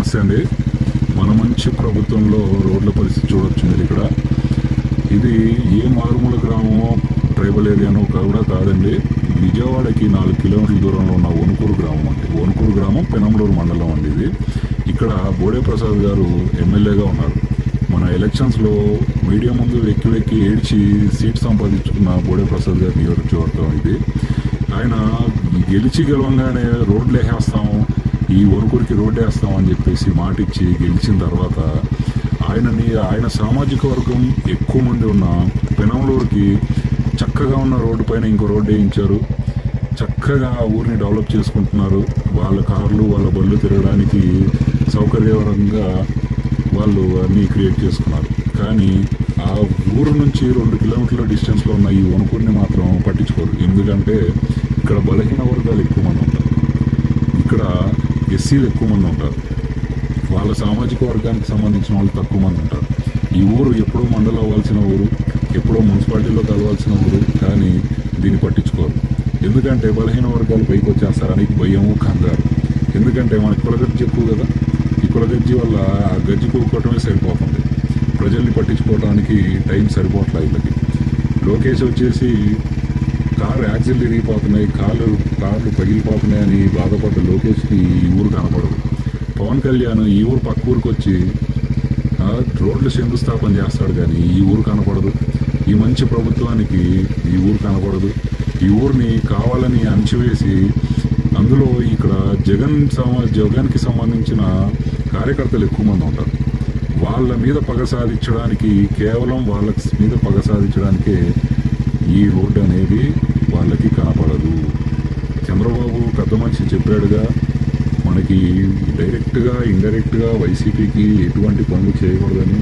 నమస్తే అండి. మన మంచి ప్రభుత్వంలో రోడ్ల పరిస్థితి చూడొచ్చు మీరు ఇక్కడ. ఇది ఏ మారుమూల గ్రామమో ట్రైబల్ ఏరియానో కూడా కాదండి. విజయవాడకి 4 కిలోమీటర్ల దూరంలో ఉన్న వణుకూరు గ్రామం అండి. వణుకూరు గ్రామం పెనమలూరు మండలం అండి ఇది. ఇక్కడ బోడే ప్రసాద్ గారు ఎమ్మెల్యేగా ఉన్నారు. మన ఎలక్షన్స్లో మీడియా ముందు వెక్కి ఏడ్చి సీట్ సంపాదించుకున్న బోడే ప్రసాద్ గారి నియోజకవర్గం ఇది. ఆయన గెలవంగానే రోడ్లు వేసేస్తాము, ఈ వణుకూరికి రోడ్డు వేస్తామని చెప్పేసి మాట ఇచ్చి గెలిచిన తర్వాత ఆయన సామాజిక వర్గం ఎక్కువ మంది ఉన్న పెనమలూరుకి చక్కగా ఉన్న రోడ్డు పైన ఇంకో రోడ్డు వేయించారు. చక్కగా ఊరిని డెవలప్ చేసుకుంటున్నారు. వాళ్ళ కార్లు వాళ్ళ బళ్ళు తిరగడానికి సౌకర్యకరంగా వాళ్ళు అన్నీ క్రియేట్ చేసుకున్నారు. కానీ ఆ ఊరు నుంచి 2 కిలోమీటర్ల డిస్టెన్స్లో ఉన్న ఈ వణుకూరిని మాత్రం పట్టించుకోరు. ఎందుకంటే ఇక్కడ బలహీన వర్గాలు ఎక్కువ మంది ఉంటారు, ఇక్కడ ఎస్సీలు ఎక్కువ మంది ఉంటారు, వాళ్ళ సామాజిక వర్గానికి సంబంధించిన వాళ్ళు తక్కువ మంది ఉంటారు. ఈ ఊరు ఎప్పుడో మండలం అవ్వాల్సిన ఊరు, ఎప్పుడో మున్సిపాలిటీలో కలవాల్సిన ఊరు, కానీ దీన్ని పట్టించుకోరు. ఎందుకంటే బలహీన వర్గాలు పైకి వచ్చేస్తారని భయము, కంగారు. ఎందుకంటే మనకి కులగజ్జి ఎక్కువ కదా, ఈ కులగజ్జి వల్ల ఆ గజ్జి కూకోవటమే సరిపోతుంది. ప్రజల్ని పట్టించుకోవడానికి టైం సరిపోవట్లేదు వీళ్ళకి. లోకేష్ వచ్చేసి కారు యాక్సిడెంట్ విరిగిపోతున్నాయి, కార్లు పగిలిపోతున్నాయని బాధపడ్డ లోకేష్కి ఈ ఊరు కనపడదు. పవన్ కళ్యాణ్ ఈ ఊరు పక్క ఊరికి వచ్చి రోడ్లు శంకుస్థాపన చేస్తాడు, కానీ ఈ ఊరు కనపడదు. ఈ మంచి ప్రభుత్వానికి ఈ ఊరు కనపడదు. ఈ ఊరిని కావాలని అణచివేసి అందులో ఇక్కడ జగన్కి సంబంధించిన కార్యకర్తలు ఎక్కువ మంది ఉంటారు. వాళ్ళ మీద పగ సాధించడానికి, కేవలం వాళ్ళ మీద పగ సాధించడానికే ఈ రోడ్డు అనేది వాళ్ళకి కనపడదు. చంద్రబాబు పెద్ద మనిషి చెప్పాడుగా, మనకి డైరెక్ట్గా ఇండైరెక్ట్గా వైసీపీకి ఎటువంటి పనులు చేయకూడదని.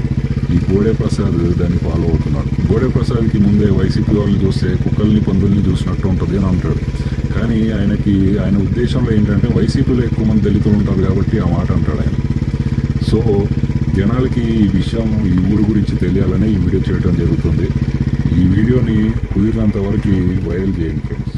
ఈ బోడే ప్రసాద్ దాన్ని ఫాలో అవుతున్నాడు. బోడే ప్రసాద్కి ముందే వైసీపీ వాళ్ళని చూస్తే కుక్కల్ని పందుల్ని చూసినట్టు ఉంటుంది అని అంటాడు. కానీ ఆయన ఉద్దేశంలో ఏంటంటే వైసీపీలో ఎక్కువ మంది దళితులు ఉంటారు కాబట్టి ఆ మాట అంటాడు ఆయన. సో జనాలకి ఈ విషయం, ఈ ఊరు గురించి తెలియాలని ఈ వీడియో చేయడం జరుగుతుంది. ఈ వీడియోని కుదిరినంత వరకు వైరల్ చేయండి ఫ్రెండ్స్.